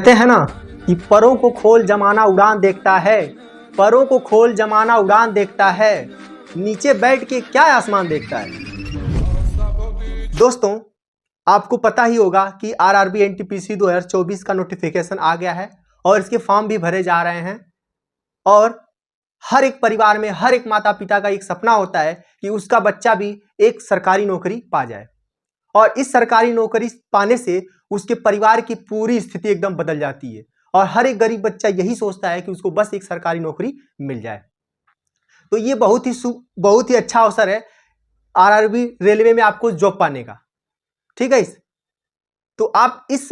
कहते हैं ना कि परों को खोल जमाना उड़ान देखता है, परों को खोल जमाना उड़ान देखता है, नीचे बैठ के क्या आसमान देखता है। दोस्तों, आपको पता ही होगा कि आरआरबी एनटीपीसी 2024 का नोटिफिकेशन आ गया है और इसके फॉर्म भी भरे जा रहे हैं। और हर एक परिवार में हर एक माता पिता का एक सपना होता है कि उसका बच्चा भी एक सरकारी नौकरी पा जाए, और इस सरकारी नौकरी पाने से उसके परिवार की पूरी स्थिति एकदम बदल जाती है। और हर एक गरीब बच्चा यही सोचता है कि उसको बस एक सरकारी नौकरी मिल जाए। तो ये बहुत ही अच्छा अवसर है आरआरबी रेलवे में आपको जॉब पाने का। ठीक है, तो आप इस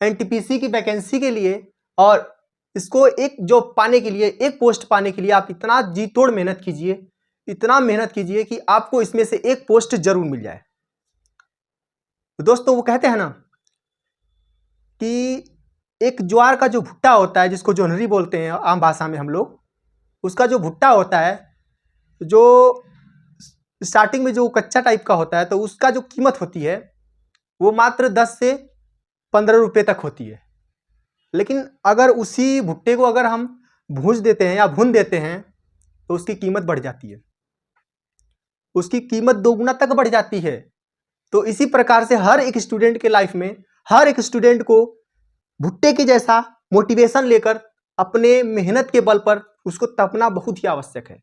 एनटीपीसी की वैकेंसी के लिए और इसको एक जॉब पाने के लिए, एक पोस्ट पाने के लिए आप इतना जी तोड़ मेहनत कीजिए, इतना मेहनत कीजिए कि आपको इसमें से एक पोस्ट जरूर मिल जाए। तो दोस्तों, वो कहते हैं ना कि एक ज्वार का जो भुट्टा होता है, जिसको जोन्हरी बोलते हैं आम भाषा में हम लोग, उसका जो भुट्टा होता है, जो स्टार्टिंग में जो कच्चा टाइप का होता है, तो उसका जो कीमत होती है वो मात्र 10 से 15 रुपये तक होती है। लेकिन अगर उसी भुट्टे को अगर हम भूंज देते हैं या भून देते हैं तो उसकी कीमत बढ़ जाती है, उसकी कीमत 2 गुना तक बढ़ जाती है। तो इसी प्रकार से हर एक स्टूडेंट के लाइफ में, हर एक स्टूडेंट को भुट्टे के जैसा मोटिवेशन लेकर अपने मेहनत के बल पर उसको तपना बहुत ही आवश्यक है।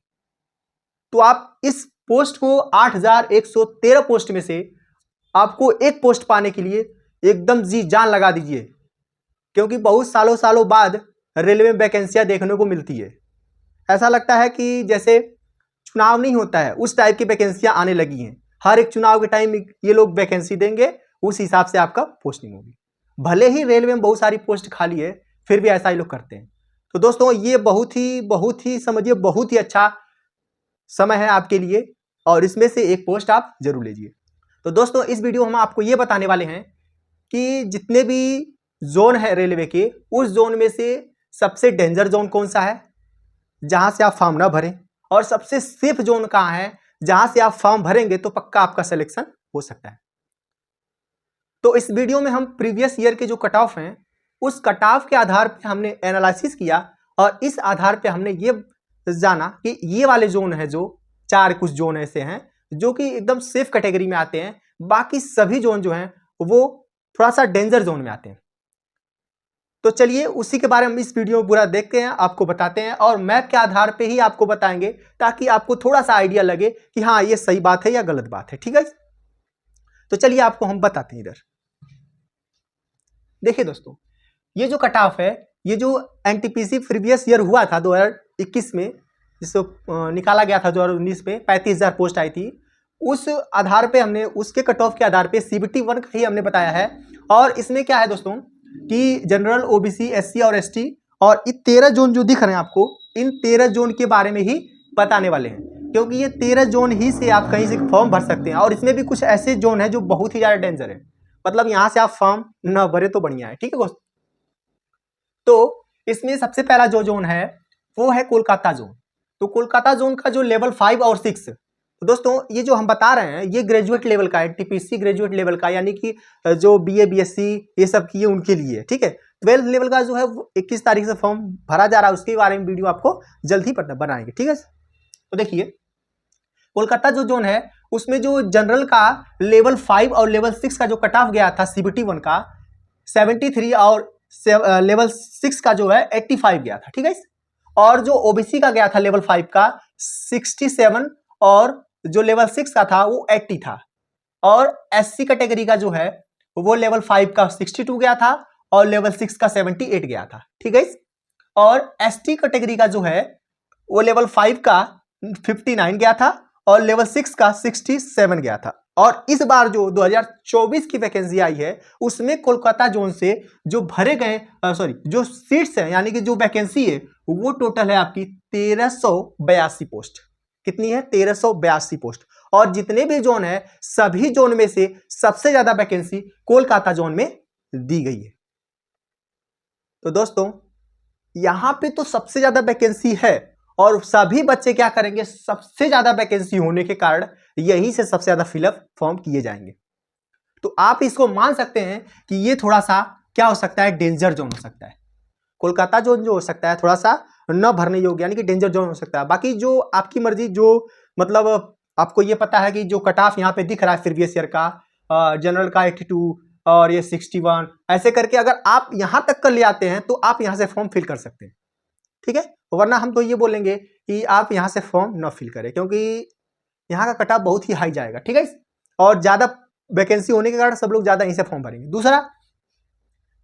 तो आप इस पोस्ट को 8113 पोस्ट में से आपको एक पोस्ट पाने के लिए एकदम जी जान लगा दीजिए, क्योंकि बहुत सालों बाद रेलवे में वैकेंसियां देखने को मिलती है। ऐसा लगता है कि जैसे चुनाव नहीं होता है, उस टाइप की वैकेंसियां आने लगी हैं। हर एक चुनाव के टाइम ये लोग वैकेंसी देंगे, उस हिसाब से आपका पोस्टिंग होगी। भले ही रेलवे में बहुत सारी पोस्ट खाली है, फिर भी ऐसा ही लोग करते हैं। तो दोस्तों, ये बहुत ही समझिए बहुत ही अच्छा समय है आपके लिए, और इसमें से एक पोस्ट आप जरूर लीजिए। तो दोस्तों, इस वीडियो में हम आपको ये बताने वाले हैं कि जितने भी जोन है रेलवे के, उस जोन में से सबसे डेंजर जोन कौन सा है जहां से आप फॉर्म ना भरें, और सबसे सेफ जोन कहां है जहां से आप फॉर्म भरेंगे तो पक्का आपका सिलेक्शन हो सकता है। तो इस वीडियो में हम प्रीवियस ईयर के जो कट ऑफ हैं, उस कट ऑफ के आधार पे हमने एनालिसिस किया, और इस आधार पे हमने ये जाना कि ये वाले जोन है, जो 4 कुछ जोन ऐसे हैं जो कि एकदम सेफ कैटेगरी में आते हैं, बाकी सभी जोन जो हैं वो थोड़ा सा डेंजर जोन में आते हैं। तो चलिए उसी के बारे में इस वीडियो में पूरा देखते हैं, आपको बताते हैं, और मैप के आधार पे ही आपको बताएंगे ताकि आपको थोड़ा सा आइडिया लगे कि हाँ, ये सही बात है या गलत बात है। ठीक है, तो चलिए आपको हम बताते हैं। इधर देखिए दोस्तों, ये जो कट ऑफ है, ये जो एनटीपीसी प्रीवियस ईयर हुआ था 2021 में, जिसको निकाला गया था 2019 में 35,000 पोस्ट आई थी, उस आधार पे हमने, उसके कट ऑफ के आधार पे CBT 1 का ही हमने बताया है। और इसमें क्या है दोस्तों कि जनरल, ओबीसी, एससी और एसटी, और ये 13 जोन जो दिख रहे हैं आपको, इन 13 जोन के बारे में ही बताने वाले हैं, क्योंकि ये 13 जोन ही से आप कहीं से फॉर्म भर सकते हैं। और इसमें भी कुछ ऐसे जोन है जो बहुत ही ज्यादा डेंजर है, मतलब यहां से आप फॉर्म न भरे तो बढ़िया है। ठीक है दोस्तों, तो इसमें सबसे पहला जो जोन है वो है कोलकाता जोन। तो कोलकाता जोन का जो लेवल 5 और 6, तो दोस्तों ये जो हम बता रहे हैं ये ग्रेजुएट लेवल का है, टीपीसी ग्रेजुएट लेवल का, यानी कि जो बीए बीएससी ये सब किए उनके लिए। ठीक है, 12th लेवल का जो है वो 21 तारीख से फॉर्म भरा जा रहा है, उसके बारे में वीडियो आपको जल्द ही बनाएंगे। ठीक है, तो देखिए कोलकाता जो जोन है उसमें जो जनरल का लेवल 5 और लेवल 6 का जो कट ऑफ गया था CBT 1 का 73, और लेवल 6 का जो है 85 गया था। ठीक है, और जो ओबीसी का गया था लेवल 5 का 67, और जो लेवल 6 का था वो 80 था, और एससी कैटेगरी का जो है वो लेवल 5 का 62 गया था, और लेवल 6 का 78 गया था। ठीक है, और एसटी कैटेगरी का जो है वो लेवल 5 का 59 गया था, और लेवल 6 का 67 गया था। और इस बार जो 2024 की वैकेंसी आई है उसमें कोलकाता जोन से जो भरे गए जो सीट्स हैं, यानी कि जो वैकेंसी है वो टोटल है आपकी 1382 पोस्ट। कितनी है? 1382 पोस्ट। और जितने भी जोन है सभी जोन में से सबसे ज्यादा वैकेंसी कोलकाता जोन में दी गई है। तो दोस्तों यहां पे तो सबसे ज्यादा वैकेंसी है, और सभी बच्चे क्या करेंगे, सबसे ज्यादा वैकेंसी होने के कारण यहीं से सबसे ज्यादा फिलअप फॉर्म किए जाएंगे। तो आप इसको मान सकते हैं कि ये थोड़ा सा क्या हो सकता है, डेंजर जोन हो सकता है। कोलकाता जोन जो हो सकता है थोड़ा सा न भरने योग्य यानी कि डेंजर जोन हो सकता है। बाकी जो आपकी मर्जी, जो मतलब आपको ये पता है कि जो कट ऑफ यहाँ पे दिख रहा है प्रीवियस ईयर का, जनरल का 82 और ये 61, ऐसे करके अगर आप यहाँ तक कर ले आते हैं तो आप यहाँ से फॉर्म फिल कर सकते हैं, ठीक है। वरना हम तो ये बोलेंगे कि आप यहाँ से फॉर्म न फिल करें, क्योंकि यहाँ का कट ऑफ बहुत ही हाई जाएगा, ठीक है। और ज्यादा वैकेंसी होने के कारण सब लोग ज्यादा यहीं से फॉर्म भरेंगे। दूसरा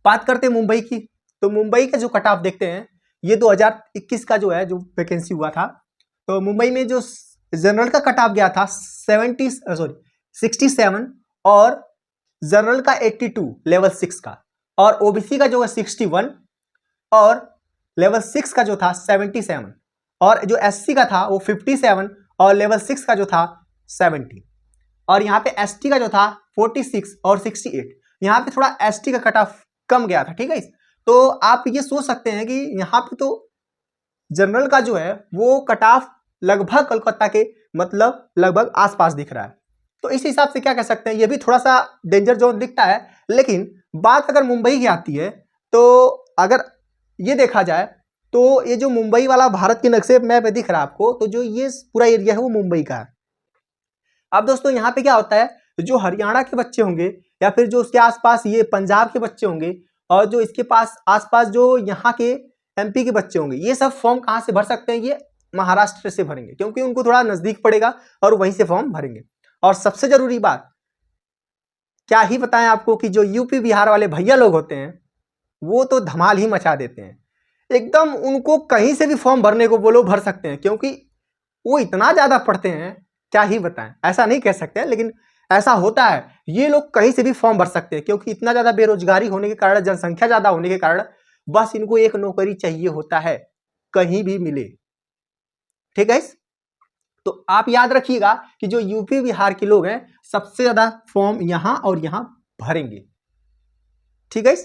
बात करते हैं मुंबई की, तो मुंबई का जो कट ऑफ देखते हैं, ये 2021 का जो है जो वैकेंसी हुआ था, तो मुंबई में जो जनरल का कट ऑफ गया था 67 और जनरल का 82 लेवल 6 का, और ओबीसी का जो है 61 और लेवल 6 का जो था 77, और जो एससी का था वो 57 और लेवल 6 का जो था 70, और यहाँ पे एसटी का जो था 46 और 68। यहाँ पे थोड़ा एसटी का कट ऑफ कम गया था, ठीक है। तो आप ये सोच सकते हैं कि यहाँ पे तो जनरल का जो है वो कट ऑफ लगभग कोलकाता के मतलब लगभग आसपास दिख रहा है। तो इस हिसाब से क्या कह सकते हैं, ये भी थोड़ा सा डेंजर जोन दिखता है। लेकिन बात अगर मुंबई की आती है, तो अगर ये देखा जाए तो ये जो मुंबई वाला भारत के नक्शे मैप में दिख रहा है आपको, तो जो ये पूरा एरिया है वो मुंबई का है। अब दोस्तों यहाँ पे क्या होता है, जो हरियाणा के बच्चे होंगे या फिर जो उसके आसपास ये पंजाब के बच्चे होंगे और जो इसके पास आसपास जो यहाँ के एमपी के बच्चे होंगे, ये सब फॉर्म कहाँ से भर सकते हैं, ये महाराष्ट्र से भरेंगे, क्योंकि उनको थोड़ा नजदीक पड़ेगा और वहीं से फॉर्म भरेंगे। और सबसे जरूरी बात क्या ही बताएं आपको कि जो यूपी बिहार वाले भैया लोग होते हैं वो तो धमाल ही मचा देते हैं एकदम। उनको कहीं से भी फॉर्म भरने को बोलो भर सकते हैं, क्योंकि वो इतना ज्यादा पढ़ते हैं, क्या ही बताएं। ऐसा नहीं कह सकते हैं, लेकिन ऐसा होता है। ये लोग कहीं से भी फॉर्म भर सकते हैं, क्योंकि इतना ज्यादा बेरोजगारी होने के कारण, जनसंख्या ज्यादा होने के कारण बस इनको एक नौकरी चाहिए होता है, कहीं भी मिले, ठीक है। तो आप याद रखिएगा कि जो यूपी बिहार के लोग हैं सबसे ज्यादा फॉर्म यहां और यहां भरेंगे, ठीक है।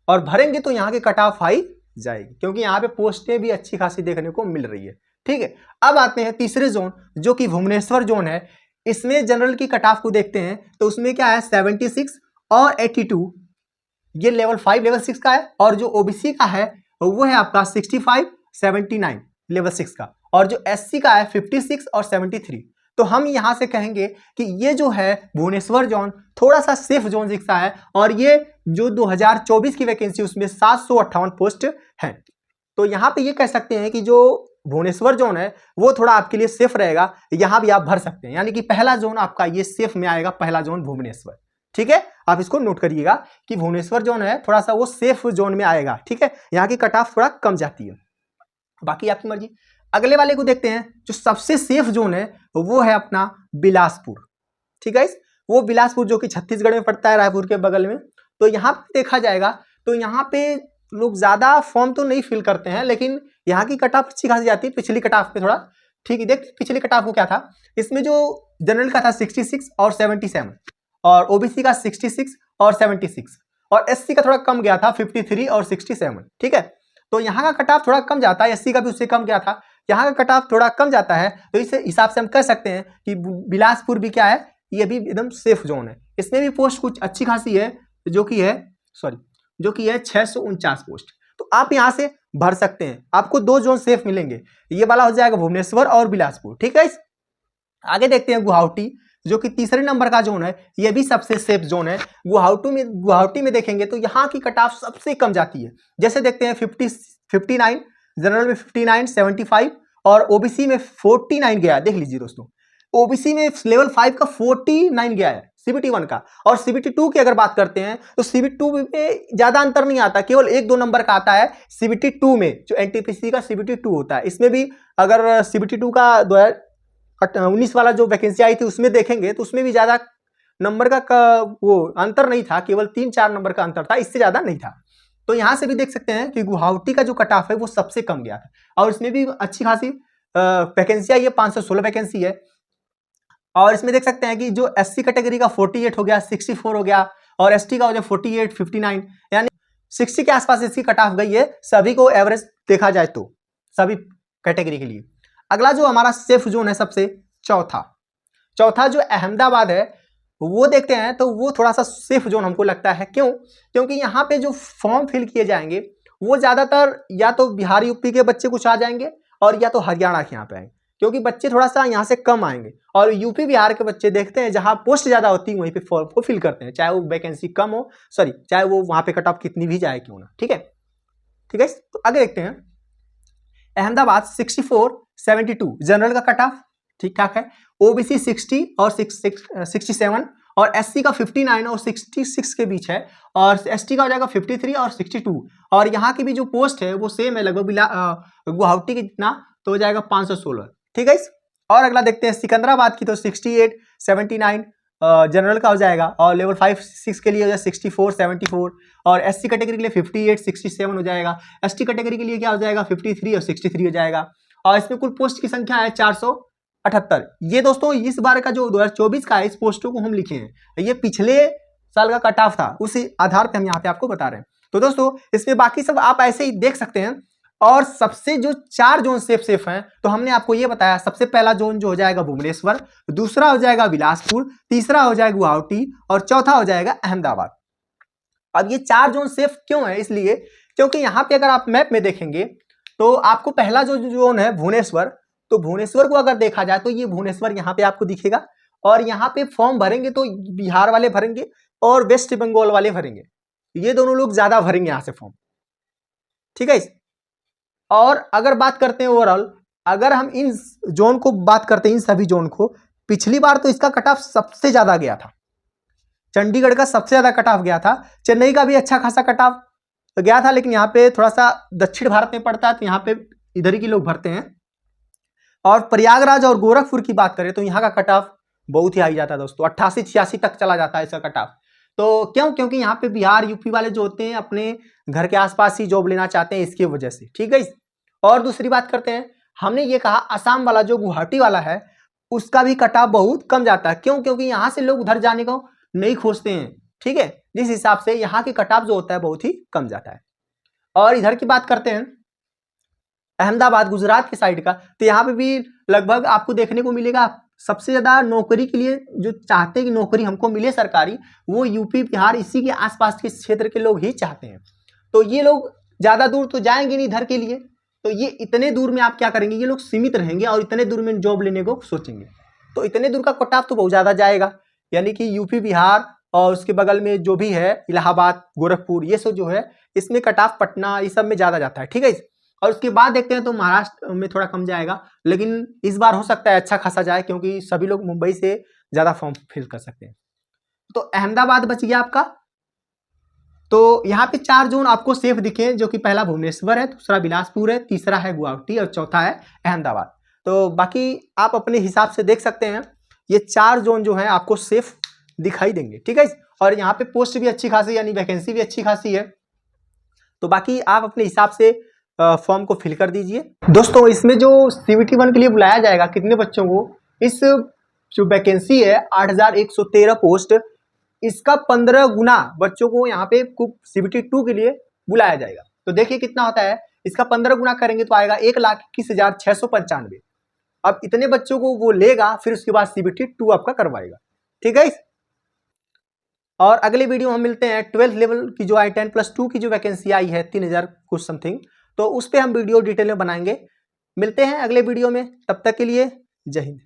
और भरेंगे तो यहाँ के कट ऑफ हाई जाएगी, क्योंकि यहाँ पे पोस्टें भी अच्छी खासी देखने को मिल रही है, ठीक है। अब आते हैं तीसरे जोन जो कि भुवनेश्वर जोन है। इसमें जनरल की कट ऑफ को देखते हैं तो उसमें क्या है 76 और 82, ये लेवल 5 लेवल 6 का है, और जो ओबीसी का है वो है आपका 65 79 लेवल 6 का, और जो एससी का है 56 और 73। तो हम यहां से कहेंगे कि ये जो है भुवनेश्वर जोन थोड़ा सा सेफ जोन दिखता है, और ये जो 2024 की वैकेंसी उसमें 758 पोस्ट है। तो यहाँ पे ये कह सकते हैं कि जो भुवनेश्वर जोन है वो थोड़ा आपके लिए सेफ रहेगा, यहां भी आप भर सकते हैं। यानी कि पहला जोन आपका ये सेफ में आएगा, पहला जोन भुवनेश्वर, ठीक है। आप इसको नोट करिएगा कि भुवनेश्वर जोन है थोड़ा सा वो सेफ जोन में आएगा, ठीक है। यहाँ की कट ऑफ थोड़ा कम जाती है, बाकी आपकी मर्जी। अगले वाले को देखते हैं, जो सबसे सेफ जोन है वो है अपना बिलासपुर, ठीक है। वो बिलासपुर जो कि छत्तीसगढ़ में पड़ता है, रायपुर के बगल में। तो यहाँ पे देखा जाएगा तो यहाँ पे लोग ज्यादा फॉर्म तो नहीं फिल करते हैं, लेकिन यहाँ की कट ऑफ अच्छी खासी जाती है। पिछली कट ऑफ पे थोड़ा ठीक है, देखते पिछली कट ऑफ को क्या था। इसमें जो जनरल का था 66 और 77, और ओबीसी का 66 और 76, और एससी का थोड़ा कम गया था 53 और 67, ठीक है। तो यहाँ का कट ऑफ थोड़ा कम जाता है, एससी का भी उससे कम गया था, यहाँ का कट ऑफ थोड़ा कम जाता है। तो इस हिसाब से हम कह सकते हैं कि बिलासपुर भी क्या है, ये भी एकदम सेफ जोन है। इसमें भी पोस्ट कुछ अच्छी खासी है, जो कि है 649 पोस्ट। तो आप यहां से भर सकते हैं, आपको दो जोन सेफ मिलेंगे, ये वाला हो जाएगा भुवनेश्वर और बिलासपुर, ठीक है। आगे देखते हैं गुवाहाटी, जो कि तीसरे नंबर का जोन है, ये भी सबसे सेफ जोन है। गुवाहाटी में देखेंगे तो यहाँ की कट ऑफ सबसे कम जाती है। जैसे देखते हैं 59, जनरल में 59 75, और ओबीसी में 49 गया है। देख लीजिए दोस्तों, ओबीसी में लेवल 5 का 49 गया है, सीबीटी 1 का। और सीबीटी 2 की अगर बात करते हैं तो सीबीटी 2 में ज्यादा अंतर नहीं आता, केवल 1-2 नंबर का आता है सीबीटी 2 में, जो एनटीपीसी का सीबीटी 2 होता है। इसमें भी अगर सीबीटी 2 का 2019 वाला जो वैकेंसी आई थी उसमें देखेंगे तो उसमें भी ज्यादा नंबर का वो अंतर नहीं था, केवल 3-4 नंबर का अंतर था, इससे ज्यादा नहीं था। तो यहां से भी देख सकते हैं कि गुवाहाटी का जो कट ऑफ है वो सबसे कम गया था, और इसमें भी अच्छी खासी वैकेंसी आई है, 516 वैकेंसी है। और इसमें देख सकते हैं कि जो एससी कैटेगरी का 48 हो गया, 64 हो गया, और एसटी का हो गया 48 59, यानी 60 के आसपास इसकी कट ऑफ गई है, सभी को एवरेज देखा जाए तो सभी कैटेगरी के लिए। अगला जो हमारा सेफ जोन है सबसे चौथा जो अहमदाबाद है, वो देखते हैं तो वो थोड़ा सा सेफ जोन हमको लगता है। क्यों? क्योंकि यहाँ पे जो फॉर्म फिल किए जाएंगे वो ज़्यादातर या तो बिहार यूपी के बच्चे कुछ आ जाएंगे और या तो हरियाणा के यहाँ पे आएंगे, क्योंकि बच्चे थोड़ा सा यहाँ से कम आएंगे। और यूपी बिहार के बच्चे देखते हैं जहाँ पोस्ट ज़्यादा होती है वहीं पे फॉर्म को फिल करते हैं, चाहे वो वैकेंसी कम हो, सॉरी चाहे वो वहाँ पे कट ऑफ कितनी भी जाए क्यों ना। ठीक है, ठीक है। तो आगे देखते हैं, अहमदाबाद 64-72 जनरल का कट ऑफ ठीक ठाक है, ओबीसी 60 और 67 और एससी का 59 और 66 के बीच है, और एसटी का हो जाएगा 53 और 62। और यहाँ की भी जो पोस्ट है वो सेम है लगभग गुवाहाटी के जितना, तो हो जाएगा 516। ठीक है। और अगला देखते हैं सिकंदराबाद की, तो 68-79 जनरल का हो जाएगा, और लेवल 5-6 के लिए हो जाएगा 64-74, और एससी कैटेगरी के लिए 58-67 हो जाएगा, एसटी कैटेगरी के लिए क्या हो जाएगा 53 और 63 हो जाएगा। और इसमें कुल पोस्ट की संख्या है 478। ये दोस्तों इस बार का जो 2024 का है, इस पोस्टों को हम लिखे हैं, ये पिछले साल का कट ऑफ था, उसी आधार पे हम यहाँ पे आपको बता रहे हैं। तो दोस्तों इसमें बाकी सब आप ऐसे ही देख सकते हैं। और सबसे जो 4 जोन सेफ हैं, तो हमने आपको ये बताया, सबसे पहला जोन जो हो जाएगा भुवनेश्वर, दूसरा हो जाएगा बिलासपुर, तीसरा हो जाएगा गुवाहाटी, और चौथा हो जाएगा अहमदाबाद। अब ये 4 जोन सेफ क्यों है? इसलिए क्योंकि यहाँ पे अगर आप मैप में देखेंगे तो आपको पहला जो जोन है भुवनेश्वर, तो भुवनेश्वर को अगर देखा जाए तो ये भुवनेश्वर यहाँ पे आपको दिखेगा, और यहाँ पे फॉर्म भरेंगे तो बिहार वाले भरेंगे और वेस्ट बंगाल वाले भरेंगे, ये दोनों लोग ज्यादा भरेंगे यहाँ से फॉर्म। ठीक है। और अगर बात करते हैं ओवरऑल, अगर हम इन जोन को बात करते हैं, इन सभी जोन को, पिछली बार तो इसका कट ऑफ सबसे ज्यादा गया था, चंडीगढ़ का सबसे ज्यादा कट ऑफ गया था, चेन्नई का भी अच्छा खासा कट ऑफ गया था, लेकिन यहाँ पे थोड़ा सा दक्षिण भारत में पड़ता है तो यहाँ पे इधर ही के लोग भरते हैं। और प्रयागराज और गोरखपुर की बात करें तो यहाँ का कट ऑफ बहुत ही हाई जाता है दोस्तों, 88-86 तक चला जाता है इसका कट ऑफ। तो क्यों? क्योंकि यहाँ पे बिहार यूपी वाले जो होते हैं अपने घर के आसपास ही जॉब लेना चाहते हैं, इसकी वजह से। ठीक है। और दूसरी बात करते हैं, हमने ये कहा असम वाला जो गुवाहाटी वाला है उसका भी कट ऑफ बहुत कम जाता है। क्यों? क्योंकि यहाँ से लोग उधर जाने को नहीं खोजते हैं। ठीक है, जिस हिसाब से यहाँ के कट ऑफ जो होता है बहुत ही कम जाता है। और इधर की बात करते हैं अहमदाबाद गुजरात के साइड का, तो यहाँ पे भी लगभग आपको देखने को मिलेगा सबसे ज्यादा नौकरी के लिए जो चाहते हैं कि नौकरी हमको मिले सरकारी, वो यूपी बिहार इसी के आसपास के क्षेत्र के लोग ही चाहते हैं। तो ये लोग ज्यादा दूर तो जाएंगे नहीं इधर के लिए, तो ये इतने दूर में आप क्या करेंगे, ये लोग सीमित रहेंगे और इतने दूर में जॉब लेने को सोचेंगे, तो इतने दूर का कट ऑफ तो बहुत ज्यादा जाएगा। यानी कि यूपी बिहार और उसके बगल में जो भी है इलाहाबाद गोरखपुर, ये सब जो है इसमें कट ऑफ पटना ये सब में ज्यादा जाता है। ठीक है। और उसके बाद देखते हैं तो महाराष्ट्र में थोड़ा कम जाएगा, लेकिन इस बार हो सकता है अच्छा खासा जाए, क्योंकि सभी लोग मुंबई से ज्यादा फॉर्म फिल कर सकते हैं। तो अहमदाबाद बच गया आपका। तो यहाँ पे 4 जोन आपको सेफ दिखे, जो कि पहला भुवनेश्वर है, दूसरा बिलासपुर है, तीसरा है गुवाहाटी और चौथा है अहमदाबाद। तो बाकी आप अपने हिसाब से देख सकते हैं, ये 4 जोन जो है आपको सेफ दिखाई देंगे। ठीक है। और यहाँ पे पोस्ट भी अच्छी खासी, यानी वैकेंसी भी अच्छी खासी है। तो बाकी आप अपने हिसाब से फॉर्म को फिल कर दीजिए। दोस्तों इसमें जो CBT 1 के लिए बुलाया जाएगा कितने बच्चों को, इस जो वैकेंसी है 8113 पोस्ट, इसका 15 गुना बच्चों को यहाँ पे CBT 2 के लिए बुलाया जाएगा। तो देखिए कितना होता है, इसका 15 गुना करेंगे तो आएगा 1,21,695। अब इतने बच्चों को वो लेगा, फिर उसके बाद CBT 2 आपका करवाएगा। ठीक है। और अगले वीडियो हम मिलते हैं 12th लेवल की जो आई 10+2 की जो वैकेंसी आई है 3000 कुछ समथिंग, तो उस पर हम वीडियो डिटेल में बनाएंगे। मिलते हैं अगले वीडियो में, तब तक के लिए जय हिंद।